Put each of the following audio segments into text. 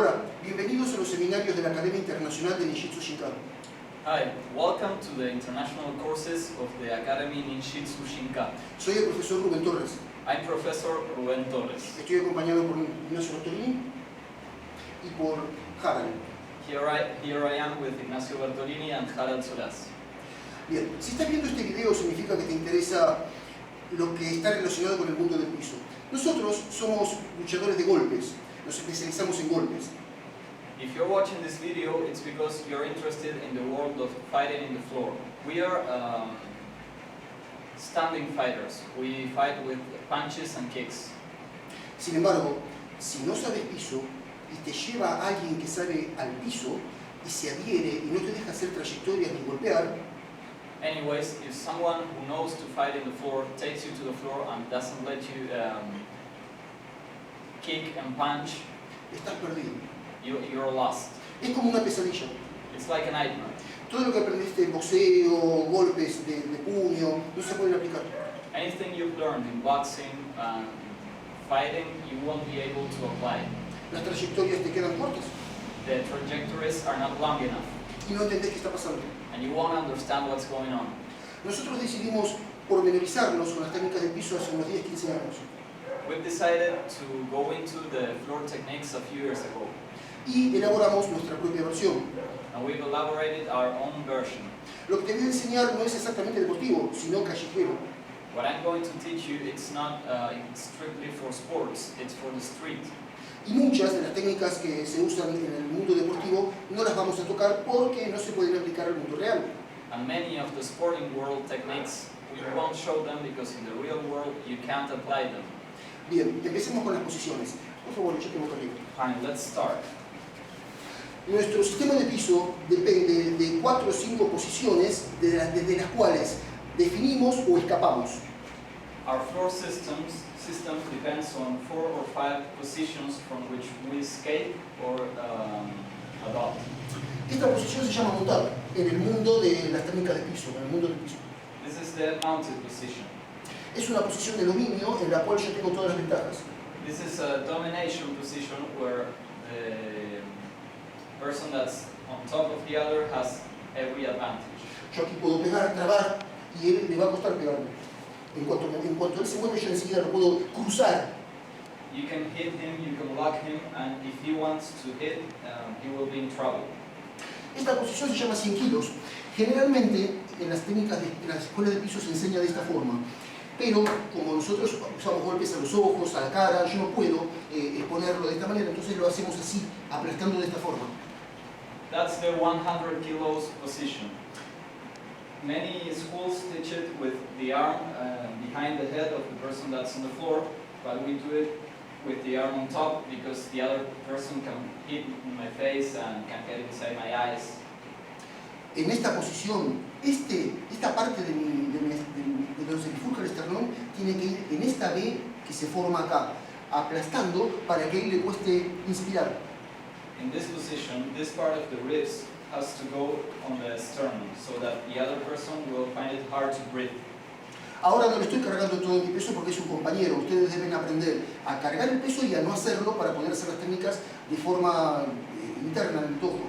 Hola, bienvenidos a los seminarios de la Academia Internacional de Ninjitsu Shinkan. Hi, welcome to the international courses of the Academy Ninjitsu Shinkan. Soy el profesor Rubén Torres. I'm Professor Rubén Torres. Estoy acompañado por Ignacio Bertolini y por Harald. Here I am with Ignacio Bertolini and Harald Solás. Bien, si estás viendo este video significa que te interesa lo que está relacionado con el mundo del piso. Nosotros somos luchadores de golpes, nos especializamos en golpes. If you're watching this video, it's because you're interested in the world of fighting in the floor. We are standing fighters. We fight with punches and kicks. Sin embargo, si no sabes piso y te lleva a alguien que sabe al piso y se adhiere y no te deja hacer trayectorias ni golpear, Anyways, if someone who knows to fight in the floor takes you to the floor and doesn't let you kick and punch, estás perdido. you're lost. Es como una pesadilla. It's like a nightmare. Todo lo que aprendiste en boxeo, golpes de puño, no se pueden aplicar. Anything you've learned in boxing and fighting, you won't be able to apply. Las trayectorias te quedan cortas The trajectories are not long enough, y no entendés qué está pasando. and you won't understand what's going on. Nosotros decidimos pormenorizarnos con las técnicas de piso hace unos 10-15 años. We've decided to go into the floor techniques a few years ago, Y elaboramos nuestra propia versión. and we've elaborated our own version. Lo que te voy a enseñar no es exactamente deportivo, sino callejero. What I'm going to teach you, it's not strictly for sports, it's for the street. Y muchas de las técnicas que se usan en el mundo deportivo no las vamos a tocar porque no se pueden aplicar al mundo real. And many of the sporting world techniques, we won't show them because in the real world you can't apply them. Bien, empecemos con las posiciones. Por favor, yo tengo que leer. Fine, let's start. Nuestro sistema de piso depende de 4 o 5 posiciones desde las cuales definimos o escapamos. Our floor system depends on 4 or 5 positions from which we escape or adopt. Esta posición se llama montar en el mundo de las técnicas de piso, en el mundo del piso. This is the mounted position. Es una posición de dominio en la cual yo tengo todas las ventajas. This is a domination position where the person that's on top of the other has every advantage. Yo aquí puedo pegar, trabar y él le va a costar pegarme. En cuanto él se mueve, yo enseguida lo puedo cruzar. You can hit him, you can lock him, and if he wants to hit, he will be in trouble. Esta posición se llama 100 kilos. Generalmente en las técnicas de las escuelas de piso se enseña de esta forma. Pero como nosotros usamos golpes a los ojos, a la cara, yo no puedo ponerlo de esta manera, entonces lo hacemos así, aplastando de esta forma. That's the 100 kilos position. Many schools teach it with the arm behind the head of the person that's on the floor, but we do it with the arm on top because the other person can hit in my face and can get inside my eyes. En esta posición, esta parte de donde se bifurca el esternón tiene que ir en esta B que se forma acá, aplastando para que a él le cueste inspirar. In this position, this part of the ribs has to go on the sternum so that the other person will find it hard to breathe. Ahora no le estoy cargando todo mi peso porque es un compañero. Ustedes deben aprender a cargar el peso y a no hacerlo para poder hacer las técnicas de forma interna en el tojo.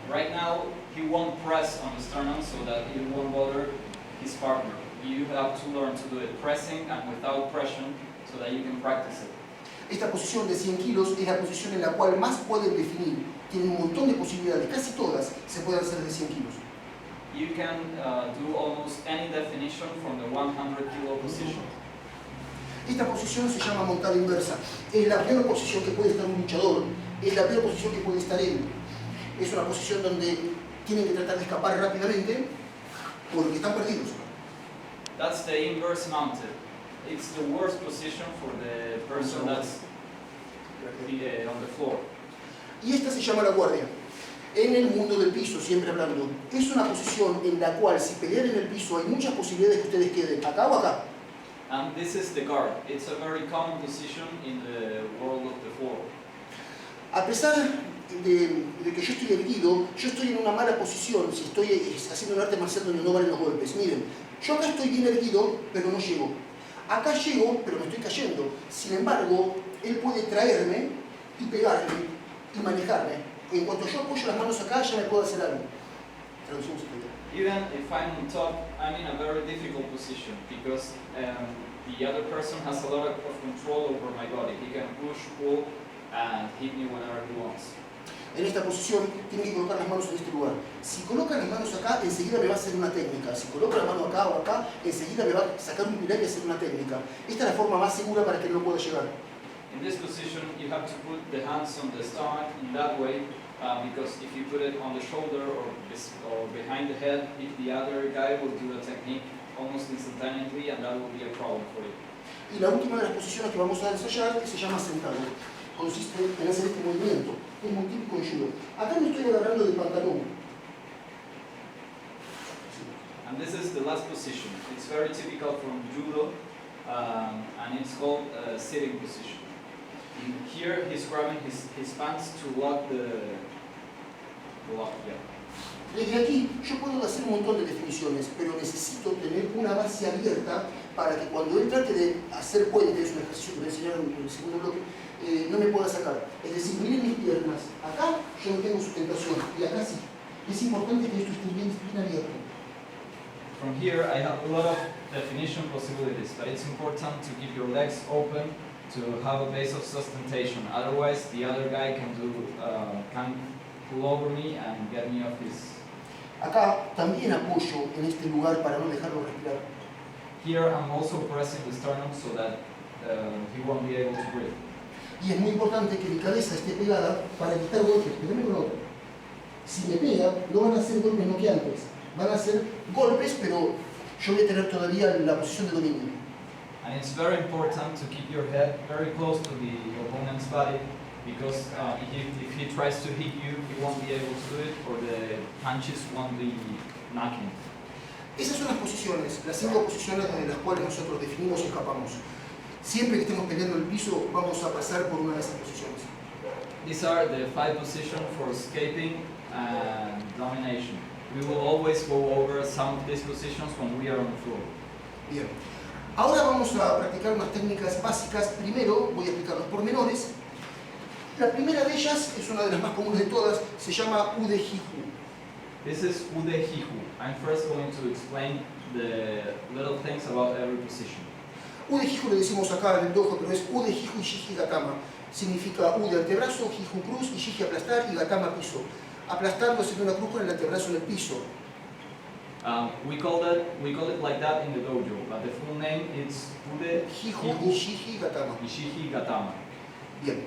Right now, he won't press on the sternum so that it won't bother his partner. You have to learn to do it pressing and without pressure so that you can practice it. Esta posición de 100 kilos es la posición en la cual más pueden definir. Tienen un montón de posibilidades, casi todas se pueden hacer de 100 kilos. You can do almost any definition from the 100 kilo position. Esta posición se llama montada inversa. Es la peor posición que puede estar un luchador. Es la peor posición que puede estar él. Es una posición donde tienen que tratar de escapar rápidamente porque están perdidos. That's the inverse mounted. It's the worst position for the person that's on the floor. Y esta se llama la guardia. En el mundo del piso, siempre hablando, es una posición en la cual si pelean en el piso hay muchas posibilidades que ustedes queden acá o acá. And this is the guard. It's a very common position in the world of the floor. A pesar de que yo estoy erguido, yo estoy en una mala posición si estoy haciendo un arte marcial donde no valen los golpes. Miren, yo acá estoy bien erguido, pero no llego. Acá llego, pero me estoy cayendo. Sin embargo, él puede traerme y pegarme y manejarme. En cuanto yo apoyo las manos acá, ya me puedo hacer algo. Traducción simultánea. Even if I'm on top, I'm in a very difficult position because the other person has a lot of control over my body. He can push, pull, and hit me whenever he wants. En esta posición tienen que colocar las manos en este lugar. Si colocan las manos acá, enseguida me va a hacer una técnica. Si coloco la mano acá o acá, enseguida me va a sacar un pilar y hacer una técnica. Esta es la forma más segura para que no pueda llegar. In this position, you have to put the hands on the stomach in that way, because if you put it on the shoulder or behind the head, the other guy will do a technique almost instantaneously, and that will be a problem for you. Y la última de las posiciones que vamos a ensayar se llama sentado. Consiste en hacer este movimiento. Es muy típico en judo. Acá me estoy agarrando del pantalón. And this is the last position. It's very typical from judo, and it's called a sitting position. Here he's grabbing his pants to lock the lock, yeah. Desde aquí yo puedo hacer un montón de definiciones, pero necesito tener una base abierta para que cuando él trate de hacer puentes, un ejercicio que voy a enseñar en el segundo bloque, no me pueda sacar. Es decir, miren mis piernas. Acá yo no tengo sustentación y acá sí. Es importante que esto esté bien abierto. From here I have a lot of definition possibilities, but it's important to keep your legs open to have a base of sustentation. Otherwise, the other guy can pull over me and get me off his. Acá también apoyo en este lugar para no dejarlo respirar. Here I'm also pressing the sternum so that he won't be able to breathe. Y es muy importante que mi cabeza esté pegada para evitar golpes. Pégame con otro. Si me pega, no van a ser golpes noqueantes. Van a ser golpes, pero yo voy a tener todavía la posición de dominio. And it's very important to keep your head very close to the opponent's body, because if he tries to hit you, he won't be able to do it, or the punches won't be knocking. Esas son las posiciones, las 5 posiciones de las cuales nosotros definimos y escapamos. Siempre que estemos peleando el piso, vamos a pasar por una de esas posiciones. These are the 5 positions for escaping and domination. We will always go over some of these positions when we are on the floor. Bien. Ahora vamos a practicar unas técnicas básicas. Primero voy a explicar los pormenores. La primera de ellas es una de las más comunes de todas, se llama Ude Hiku. This is Ude Hiku. I'm first going to explain the little things about every position. Ude Hiku le decimos acá en el dojo, pero es Ude Hiku y Shihi Gatama. Significa Ude antebrazo, Hiku cruz y Shihi aplastar y Gatama piso. Aplastando haciendo una cruz con el antebrazo en el piso. We call it like that in the dojo, but the full name is Ude Hiku y Shihi Gatama. Ishihi Gatama. Bien.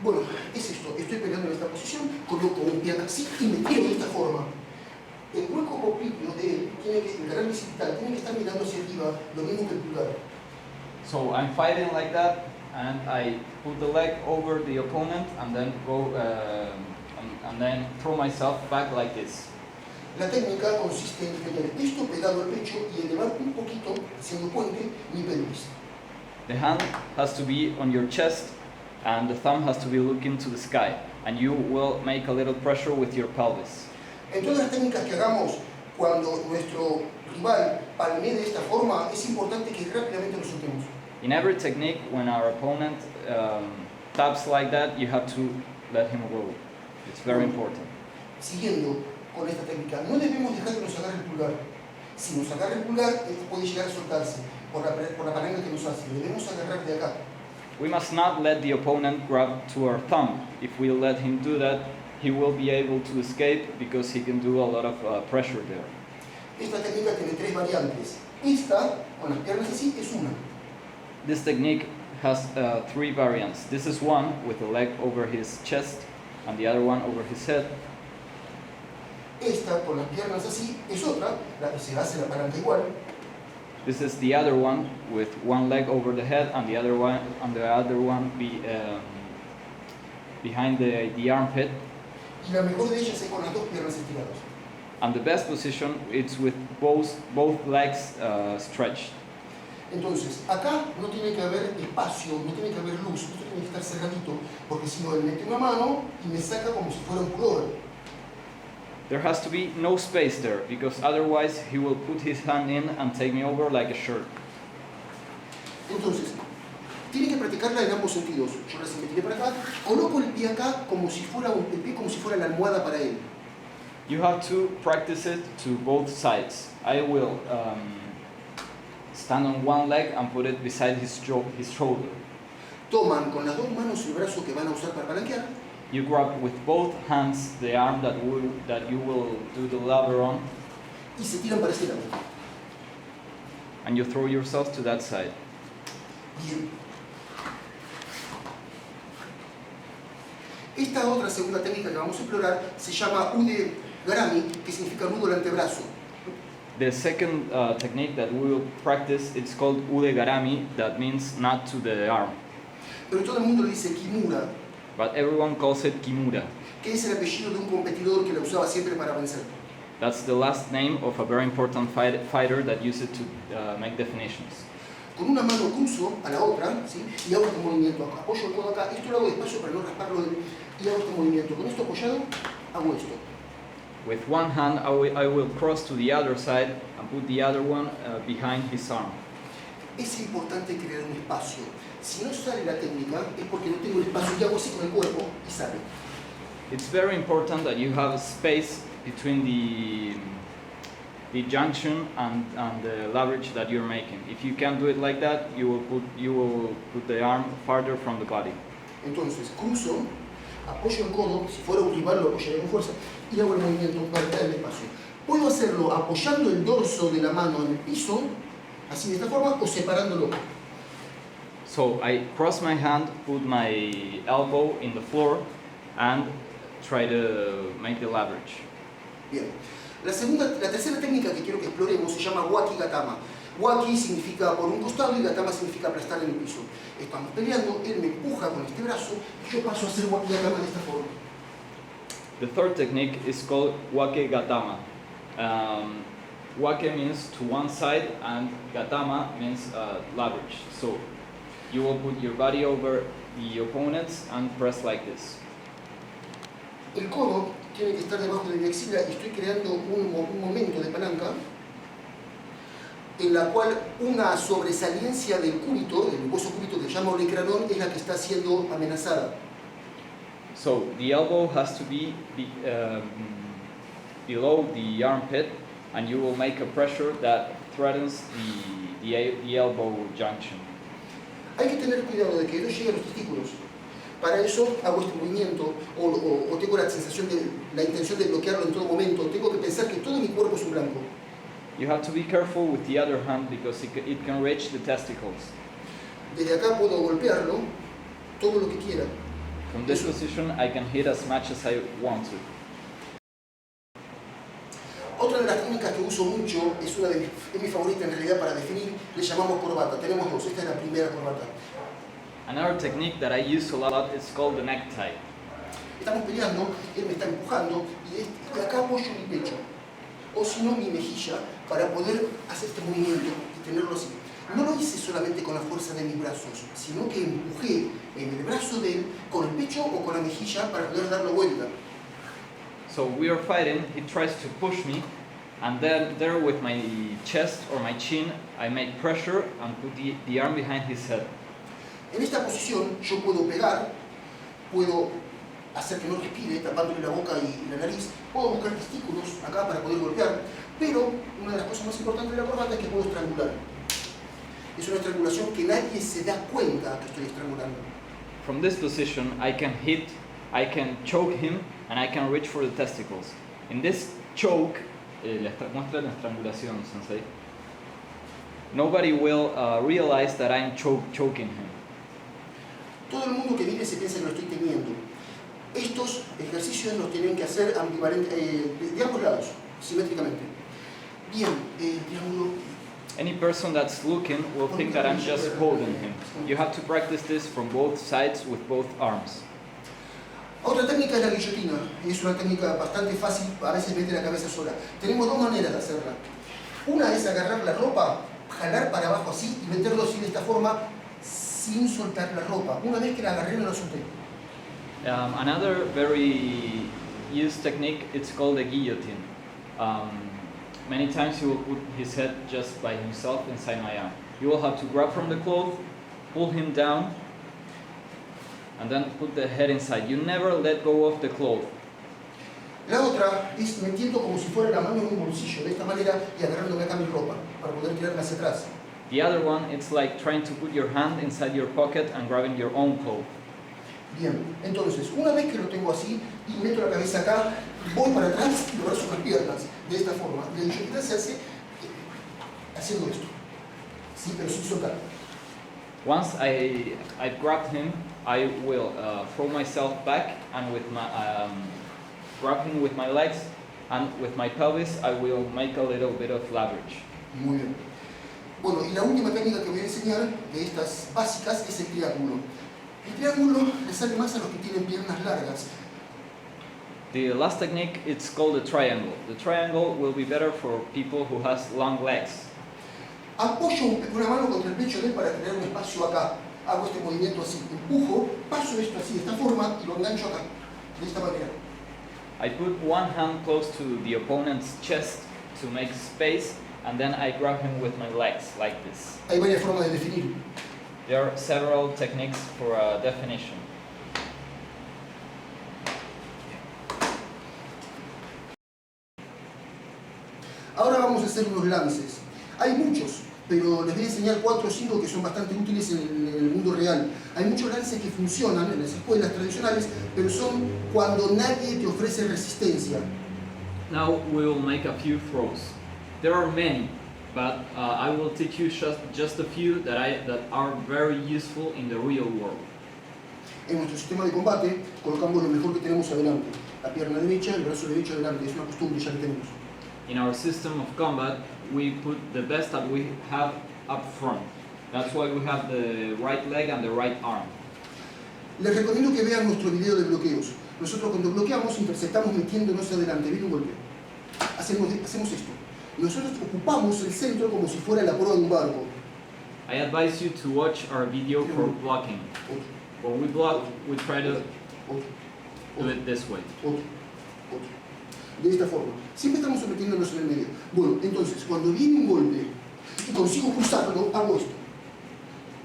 Bueno, es esto. Estoy peleando en esta posición, coloco un pie acá así y me tiro de esta forma. El hueco popliteo de él tiene que, el canal bicipital, tiene que estar mirando hacia arriba, lo mismo que el pulgar. So I'm fighting like that, and I put the leg over the opponent, and then go and then throw myself back like this. La técnica consiste en tener esto pegado al pecho y elevar un poquito, haciendo puente, mi pelvis. The hand has to be on your chest, and the thumb has to be looking to the sky, and you will make a little pressure with your pelvis. En todas las técnicas que hagamos, cuando nuestro rival palmee de esta forma, es importante que rápidamente lo soltemos. In every technique, when our opponent taps like that, you have to let him go. It's very important. Siguiendo con esta técnica, no debemos dejar que nos agarre el pulgar. Si nos agarra el pulgar, esto puede llegar a soltarse por la palanca que nos hace. Debemos agarrar de acá. We must not let the opponent grab to our thumb. If we let him do that, he will be able to escape because he can do a lot of pressure there. Esta técnica tiene 3 variantes. Esta, con las piernas así, es una. This technique has 3 variants. This is one with the leg over his chest and the other one over his head. Esta, con las piernas así, es otra, la que se hace la palanca igual. This is the other one with one leg over the head and the other one behind the armpit. Y la mejor de ellas es con las 2 piernas estiradas. And the best position is with both legs stretched. Entonces, acá no tiene que haber espacio, no tiene que haber luz, esto tiene que estar cerradito, porque si no, él mete una mano y me saca como si fuera un pullover. There has to be no space there, because otherwise he will put his hand in and take me over like a shirt. Entonces, Tiene que practicarla en ambos sentidos. Yo recién me tiré para acá, coloco el pie acá como si fuera el pie como si fuera la almohada para él. You have to practice it to both sides. I will stand on one leg and put it beside his shoulder. Toman con las dos manos el brazo que van a usar para palanquear You grab with both hands the arm that you will do the lever on, y se tiran para este lado. and you throw yourself to that side. Bien. Esta otra segunda técnica que vamos a explorar se llama Ude Garami, que significa nudo al antebrazo. The second technique that we will practice, it's called Ude Garami, that means not to the arm. Pero todo el mundo le dice Kimura, But everyone calls it Kimura. que es el apellido de un competidor que la usaba siempre para vencer. That's the last name of a very important fighter that used it to make definitions. Con una mano cruzo a la otra, ¿sí? Y hago este movimiento. Apoyo el codo acá. Esto lo hago despacio para no rasparlo. Y hago este movimiento. Con esto apoyado, hago esto. With one hand, I will cross to the other side and put the other one behind his arm. Es importante crear un espacio. Si no sale la técnica, es porque no tengo el espacio. Y hago así con el cuerpo y sale. It's very important that you have a space between the junction and the leverage that you're making. If you can't do it like that, you will put the arm farther from the body. Entonces, cruzo, apoyo el codo. Si fuera un rival, lo apoyaría con fuerza. Y hago el movimiento para crear el espacio. Puedo hacerlo apoyando el dorso de la mano en el piso, así de esta forma, o separándolo. So I cross my hand, put my elbow in the floor, and try to make the leverage. Bien. La tercera técnica que quiero que exploremos se llama Waki Gatama. Waki significa por un costado y Gatama significa aplastar en el piso. Estamos peleando, él me empuja con este brazo y yo paso a hacer Waki Gatama de esta forma. The third technique is called Wake Gatama. Wake means to one side and Gatama means leverage. So you will put your body over the opponents and press like this. El codo tiene que estar debajo de mi axila y estoy creando un momento de palanca en la cual una sobresaliencia del cúbito, del hueso cúbito que se llama olecranón, es la que está siendo amenazada. So the elbow has to be below the armpit, and you will make a pressure that threatens the elbow junction. Hay que tener cuidado de que no llegue a los testículos. Para eso hago este movimiento o tengo la intención de bloquearlo en todo momento. Tengo que pensar que todo mi cuerpo es un blanco. You have to be careful with the other hand because it can reach the testicles. Desde acá puedo golpearlo todo lo que quiera. From this position, I can hit as much as I want to. Otra de las técnicas que uso mucho, es mi favorita en realidad para definir, le llamamos corbata. Tenemos dos, esta es la primera corbata. Another technique that I use a lot is called the necktie. Estamos peleando, él me está empujando y acá apoyo mi pecho. O si no, mi mejilla, para poder hacer este movimiento y tenerlo así. No lo hice solamente con la fuerza de mis brazos, sino que empujé en el brazo de él con el pecho o con la mejilla para poder darlo vuelta. So we are fighting, he tries to push me, and then there with my chest or my chin, I make pressure and put the arm behind his head. En esta posición yo puedo pegar, puedo hacer que no respire, tapándole la boca y la nariz, puedo buscar testículos acá para poder golpear, pero una de las cosas más importantes de la corbata es que puedo estrangular. Es una estrangulación que nadie se da cuenta que estoy estrangulando. From this position, I can hit, I can choke him, and I can reach for the testicles. In this choke, muestra la estrangulación, sensei. Nobody will realize that I'm choking him. Todo el mundo que vive se piensa que lo estoy teniendo. Estos ejercicios los tienen que hacer de ambos lados, simétricamente. Bien, triángulo. Any person that's looking will think that I'm just holding him. You have to practice this from both sides with both arms. Otra técnica es la guillotina. Es una técnica bastante fácil, a veces mete la cabeza sola. Tenemos dos maneras de hacerla. Una es agarrar la ropa, jalar para abajo así y meterlo así de esta forma sin soltar la ropa. Una vez que la agarré no la solté. Another very used technique, it's called a guillotine. Many times he will put his head just by himself inside my arm. You will have to grab from the cloth pull him down, and then put the head inside. You never let go of the cloth. La otra es metiendo como si fuera la mano en un bolsillo, de esta manera, y agarrándome acá mi ropa, para poder tirarme hacia atrás. The other one, it's like trying to put your hand inside your pocket and grabbing your own cloth. Bien, entonces, una vez que lo tengo así, y meto la cabeza acá, voy para atrás y lo abrazo con las piernas, de esta forma. La inyección se hace haciendo esto, ¿sí? Pero sin soltar. Once I've grabbed him, I will throw myself back and with my grab him with my legs, and with my pelvis I will make a little bit of leverage. Muy bien. Bueno, y la última técnica que voy a enseñar de estas básicas es el triángulo. El triángulo le sale más a los que tienen piernas largas. The last technique, it's called the triangle. The triangle will be better for people who has long legs. Apoyo una mano contra el pecho de él para crear un espacio acá. Hago este movimiento así, empujo, paso esto así, de esta forma, y lo engancho acá, de esta manera. I put one hand close to the opponent's chest to make space, and then I grab him with my legs, like this. Hay varias formas de definir. There are several techniques for definition. Ahora vamos a hacer unos lances. Hay muchos, pero les voy a enseñar 4 o 5 que son bastante útiles en el mundo real. Hay muchos lances que funcionan en las escuelas tradicionales, pero son cuando nadie te ofrece resistencia. Now we will make a few throws. There are many, but I will teach you just a few that are very useful in the real world. En nuestro sistema de combate colocamos lo mejor que tenemos adelante. La pierna derecha, el brazo derecho adelante. Es una costumbre ya que tenemos. In our system of combat, we put the best that we have up front. That's why we have the right leg and the right arm. Les recomiendo que vean nuestro video de bloqueos. Nosotros cuando bloqueamos interceptamos metiéndonos adelante. Viene un golpe. Hacemos esto. Nosotros ocupamos el centro como si fuera la proa de un barco. I advise you to watch our video for blocking. Otro, When we block, we try to otro, do it this way. otro, otro. De esta forma. Siempre estamos sometiéndonos en el medio. Bueno, entonces, cuando viene un golpe y consigo cruzarlo, hago esto.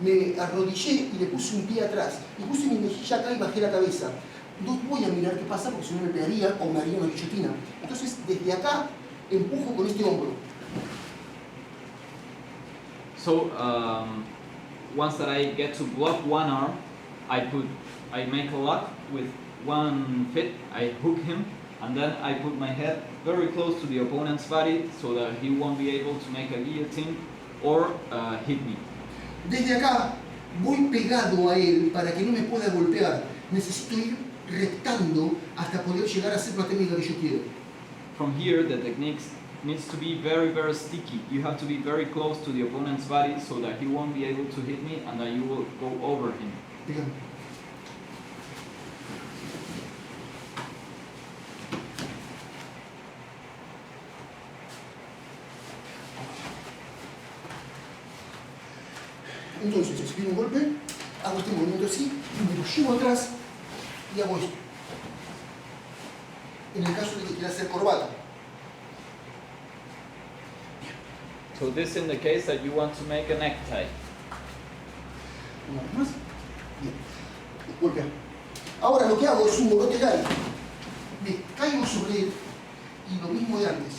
Me arrodillé y le puse un pie atrás. Y puse mi mejilla acá y bajé la cabeza. No voy a mirar qué pasa porque si no me pegaría o me haría una guillotina. Entonces, desde acá, empujo con este hombro. So once that I get to block one arm, I make a lock with one foot. I hook him, and then I put my head very close to the opponent's body so that he won't be able to make a guillotine or hit me. Desde acá voy pegado a él para que no me pueda golpear. Necesito ir rectando hasta poder llegar a hacer la técnica que yo quiero. From here, the technique needs to be very, very sticky. You have to be very close to the opponent's body so that he won't be able to hit me and that you will go over him. Pegando. Entonces, si viene un golpe, hago este movimiento así, me lo llevo atrás y hago esto. En el caso de que quiera hacer corbata. So this in the case that you want to make a necktie. Una vez más. Bien. Golpea. Ahora lo que hago es un morote gari. Me caigo sobre él y lo mismo de antes.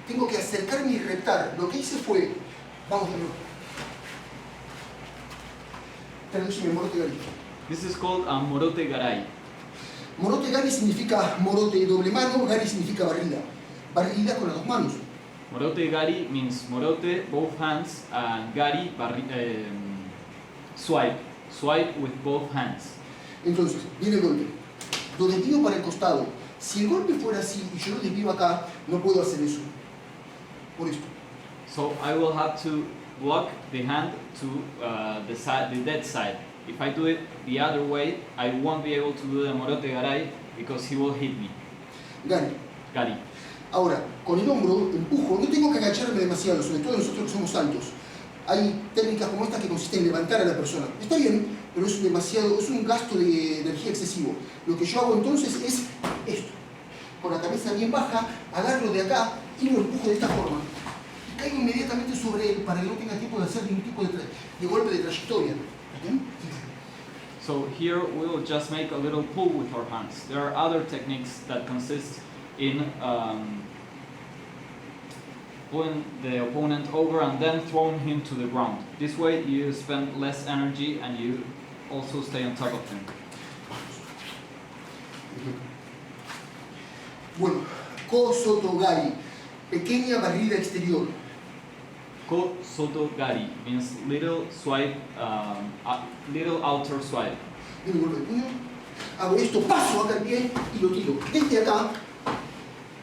Tengo que acercarme y reptar. Lo que hice fue, vamos de nuevo. Traducime morote gari. This is called a morote garai. Morote gari significa morote doble mano, gari significa barrida. Barrida con las dos manos. Morote gari means morote, both hands, and gari, swipe. Swipe with both hands. Entonces, viene el golpe. Lo desvío para el costado. Si el golpe fuera así y yo lo desvío acá, no puedo hacer eso. Por esto. So I will have to block the hand to the dead side. If I do it the other way, I won't be able to do the morote garai because he will hit me. Gari. Ahora, con el hombro empujo, no tengo que agacharme demasiado, sobre todo nosotros que somos altos. Hay técnicas como esta que consisten en levantar a la persona. Está bien, pero es un gasto de energía excesivo. Lo que yo hago entonces es esto. Con la cabeza bien baja, agarro de acá y lo empujo de esta forma. Y caigo inmediatamente sobre él para que no tenga tiempo de hacer ningún tipo de golpe de trayectoria. ¿Bien? So here we'll just make a little pull with our hands. There are other techniques that consist in pulling the opponent over and then throwing him to the ground. This way you spend less energy and you also stay on top of him. Bueno, Ko Soto Gari, pequeña barrida exterior. Ko Soto Gari means little swipe, little outer swipe. Bien, golpe de puño. Hago esto, paso acá el pie y lo tiro. Desde acá,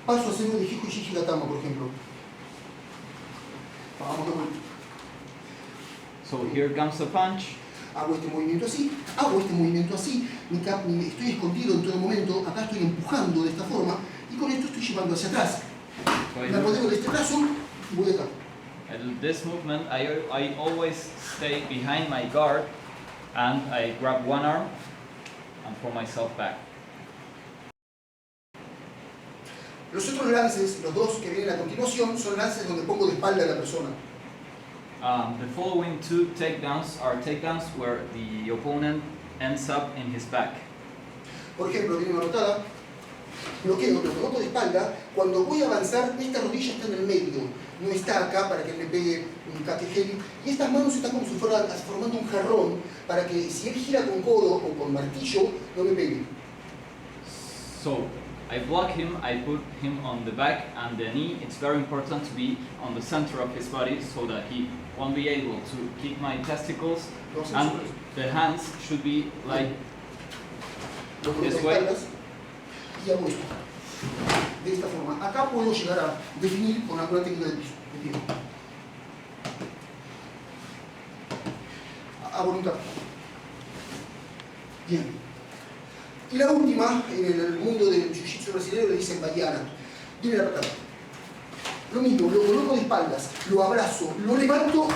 paso a hacer un de Hiku Shishi Gatama, por ejemplo. Vamos de vuelta. So here comes a punch. Hago este movimiento así, hago este movimiento así, estoy escondido en todo momento, acá estoy empujando de esta forma y con esto estoy llevando hacia atrás. Me apodero de este brazo y voy acá. I do this movement, I always stay behind my guard and I grab one arm and pull myself back. Los otros lances, los dos que vienen a continuación, son lances donde pongo de espalda a la persona. The following two takedowns are takedowns where the opponent ends up in his back. Por ejemplo, viene una rotada, bloqueo, lo coloco de espalda, cuando voy a avanzar, esta rodilla está en el medio, no está acá para que él me pegue un kakegeri, y estas manos están como si fueran formando un jarrón, para que si él gira con codo o con martillo, no me pegue. So, I block him, I put him on the back and the knee. It's very important to be on the center of his body so that he won't be able to kick my testicles, and the hands should be like Lo coloco de this way. espaldas y hago esto. De esta forma. Acá puedo llegar a definir con alguna técnica de piso. De pie. A voluntad. Bien. Y la última, en el mundo del jiu-jitsu brasileño le dicen baiana. Viene la patada. Lo mismo, lo coloco de espaldas, lo abrazo, lo levanto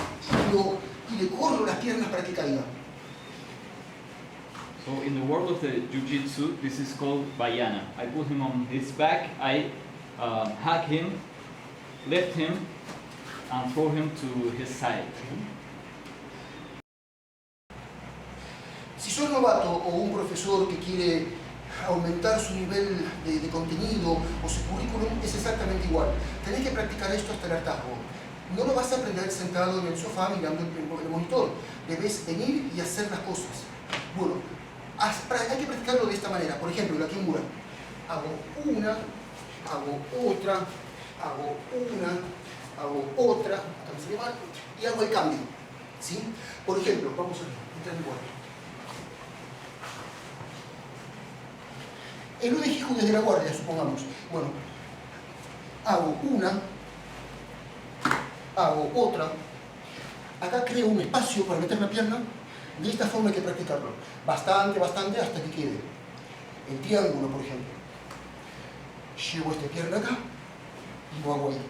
y le corro las piernas para que caiga. So in the world of the jiu-jitsu, this is called Baiana. I put him on his back, I hack him, lift him, and throw him to his side. Si sos novato o un profesor que quiere aumentar su nivel de contenido o su currículum, es exactamente igual. Tenés que practicar esto hasta el hartazgo. No lo vas a aprender sentado en el sofá mirando el monitor. Debes venir y hacer las cosas. Bueno, hay que practicarlo de esta manera. Por ejemplo, la Kimura. Hago una, hago otra, hago una, hago otra, acá me sale mal, y hago el cambio. ¿Sí? Por ejemplo, vamos a entrar en guardia. El ude Hiku desde la guardia, supongamos. Bueno, hago una, hago otra. Acá creo un espacio para meter la pierna. De esta forma hay que practicarlo. Bastante, bastante, hasta que quede. El triángulo, por ejemplo. Llevo esta pierna acá y lo hago ahí.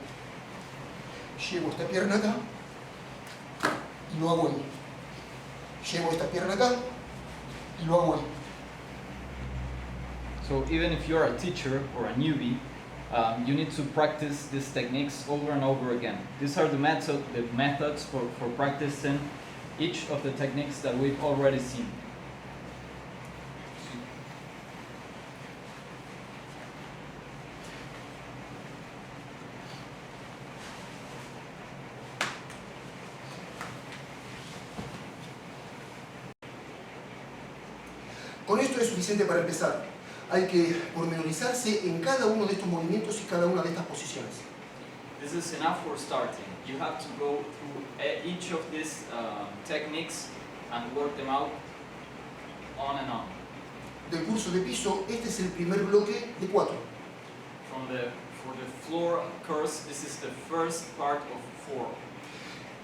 Llevo esta pierna acá y lo hago ahí. Llevo esta pierna acá y lo hago ahí. So even if you're a teacher or a newbie, you need to practice these techniques over and over again. These are the methods for practicing each of the techniques that we've already seen. Con esto es suficiente para empezar. Hay que pormenorizarse en cada uno de estos movimientos y cada una de estas posiciones. This is enough for starting. You have to go through each of these techniques and work them out on and on. Del curso de piso, este es el primer bloque de 4. For the floor course, this is the first part of 4.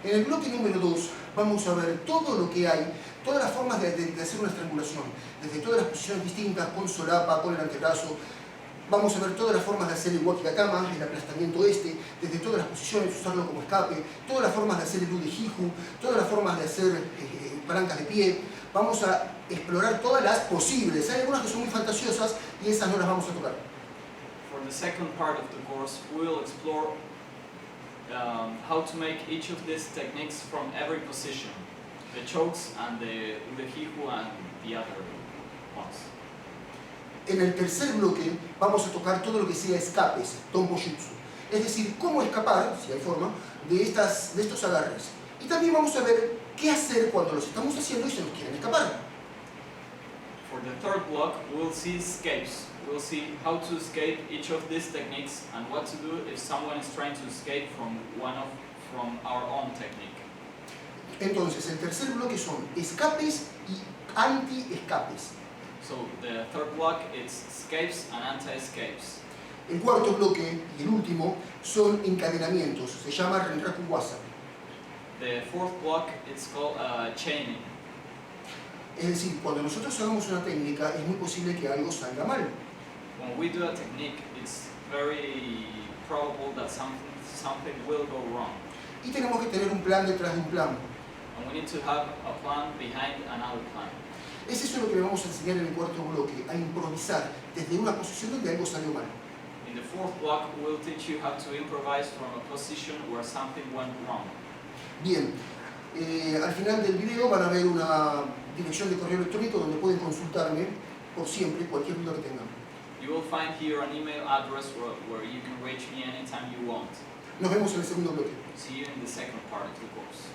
En el bloque número 2 vamos a ver todo lo que hay, todas las formas de hacer una estrangulación, desde todas las posiciones distintas, con solapa, con el antebrazo. Vamos a ver todas las formas de hacer el wakigatama, el aplastamiento desde todas las posiciones, usarlo como escape, todas las formas de hacer el ude hiku, todas las formas de hacer palancas de pie. Vamos a explorar todas las posibles. Hay algunas que son muy fantasiosas y esas no las vamos a tocar. For the second part of the course, we will explore how to make each of these techniques from every position. the chokes and the udehiku and the other ones. En el tercer bloque vamos a tocar todo lo que sea escapes, Tonbojutsu. Es decir, cómo escapar, si hay forma, de estos agarres. Y también vamos a ver qué hacer cuando los estamos haciendo y se nos quieren escapar. For the third block, we'll see escapes. We'll see how to escape each of these techniques and what to do if someone is trying to escape from our own technique. Entonces, el tercer bloque son escapes y anti-escapes. So the third block is escapes and anti-escapes. El cuarto bloque y el último son encadenamientos, se llama Renraku Wasa. The fourth block it's called chaining. Es decir, cuando nosotros hagamos una técnica es muy posible que algo salga mal. When we do a technique, it's very probable that something will go wrong. Y tenemos que tener un plan detrás de un plan. And we need to have a plan behind another plan. Es eso lo que le vamos a enseñar en el cuarto bloque, a improvisar desde una posición donde algo salió mal. In the fourth block, we'll teach you how to improvise from a position where something went wrong. Bien, al final del video van a ver una dirección de correo electrónico donde pueden consultarme por siempre cualquier duda que tengan. You will find here an email address where you can reach me anytime you want. Nos vemos en el segundo bloque. See you in the second part of the course.